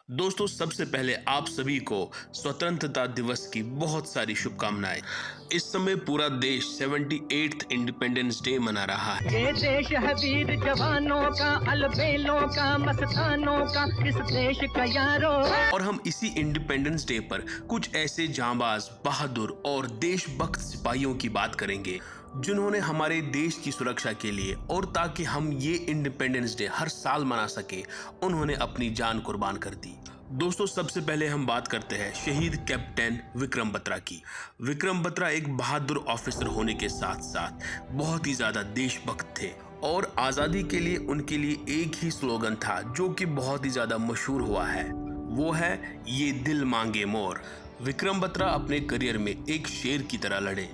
दोस्तों, सबसे पहले आप सभी को स्वतंत्रता दिवस की बहुत सारी शुभकामनाएं। इस समय पूरा देश 78th इंडिपेंडेंस डे मना रहा है। ये देश है वीर जवानों का, अलबेलों का, मस्तानों का, इस देश का यारो। और हम इसी इंडिपेंडेंस डे पर कुछ ऐसे जांबाज, बहादुर और देशभक्त सिपाहियों की बात करेंगे जिन्होंने हमारे देश की सुरक्षा के लिए और ताकि हम ये इंडिपेंडेंस डे हर साल मना सके, उन्होंने अपनी जान कुर्बान कर दी। दोस्तों, सबसे पहले हम बात करते हैं शहीद कैप्टन विक्रम बत्रा की। विक्रम बत्रा एक बहादुर ऑफिसर होने के साथ साथ बहुत ही ज्यादा देशभक्त थे और आजादी के लिए उनके लिए एक ही स्लोगन था जो कि बहुत ही ज्यादा मशहूर हुआ है, वो है ये दिल मांगे मोर। विक्रम बत्रा अपने करियर में एक शेर की तरह लड़े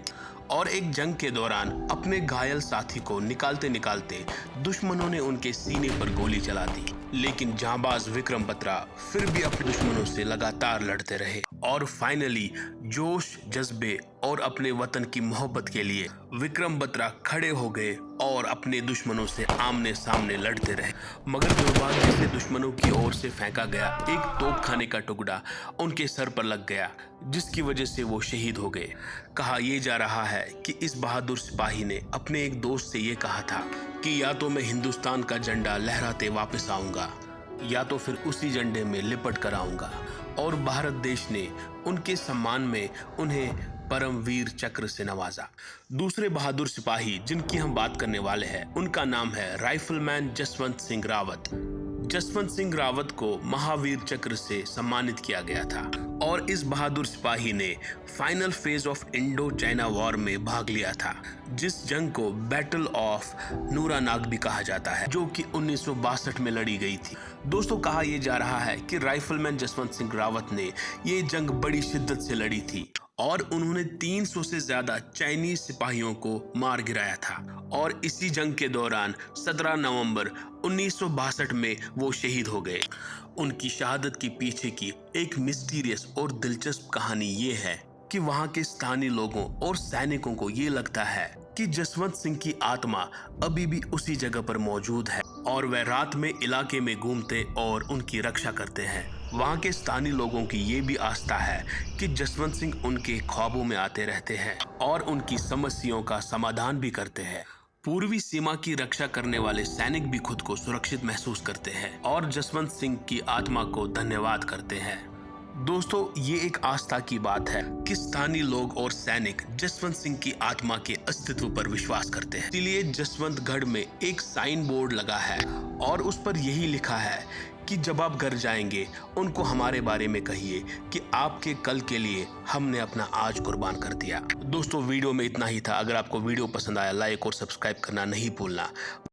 और एक जंग के दौरान अपने घायल साथी को निकालते निकालते दुश्मनों ने उनके सीने पर गोली चला दी, लेकिन जांबाज विक्रम बत्रा फिर भी अपने दुश्मनों से लगातार लड़ते रहे और फाइनली जोश, जज्बे और अपने वतन की मोहब्बत के लिए विक्रम बत्रा खड़े हो गए और अपने दुश्मनों से आमने सामने लड़ते रहे। मगर दुर्भाग्य से दुश्मनों की ओर से फेंका गया एक तोपखाने का टुकड़ा उनके सर पर लग गया, जिसकी वजह से वो शहीद हो गए। कहा यह जा रहा है कि इस बहादुर सिपाही ने अपने एक दोस्त से ये कहा था कि या तो मैं हिंदुस्तान का झंडा लहराते वापस आऊंगा या तो फिर उसी झंडे में लिपट कर आऊंगा। और भारत देश ने उनके सम्मान में उन्हें परमवीर चक्र से नवाजा। दूसरे बहादुर सिपाही जिनकी हम बात करने वाले हैं, उनका नाम है राइफलमैन जसवंत सिंह रावत। जसवंत सिंह रावत को महावीर चक्र से सम्मानित किया गया था और इस बहादुर सिपाही ने final phase of Indo China war में भाग लिया था, जिस जंग को बैटल ऑफ नूरानाग भी कहा जाता है, जो कि 1962 में लड़ी गई थी। दोस्तों, कहा यह जा रहा है कि राइफलमैन जसवंत सिंह रावत ने ये जंग बड़ी शिद्दत से लड़ी थी और उन्होंने 300 से ज्यादा चाइनीज सिपाहियों को मार गिराया था और इसी जंग के दौरान 17 नवंबर 1962 में वो शहीद हो गए। उनकी शहादत के पीछे की एक मिस्टीरियस और दिलचस्प कहानी ये है कि वहां के स्थानीय लोगों और सैनिकों को ये लगता है कि जसवंत सिंह की आत्मा अभी भी उसी जगह पर मौजूद है और वह रात में इलाके में घूमते और उनकी रक्षा करते हैं। वहां के स्थानीय लोगों की ये भी आस्था है कि जसवंत सिंह उनके ख्वाबों में आते रहते हैं और उनकी समस्याओं का समाधान भी करते हैं। पूर्वी सीमा की रक्षा करने वाले सैनिक भी खुद को सुरक्षित महसूस करते हैं और जसवंत सिंह की आत्मा को धन्यवाद करते हैं। दोस्तों, ये एक आस्था की बात है कि स्थानीय लोग और सैनिक जसवंत सिंह की आत्मा के अस्तित्व पर विश्वास करते हैं। इसलिए जसवंतगढ़ में एक साइन बोर्ड लगा है और उस पर यही लिखा है कि जब आप घर जाएंगे उनको हमारे बारे में कहिए कि आपके कल के लिए हमने अपना आज कुर्बान कर दिया। दोस्तों, वीडियो में इतना ही था। अगर आपको वीडियो पसंद आया, लाइक और सब्सक्राइब करना नहीं भूलना।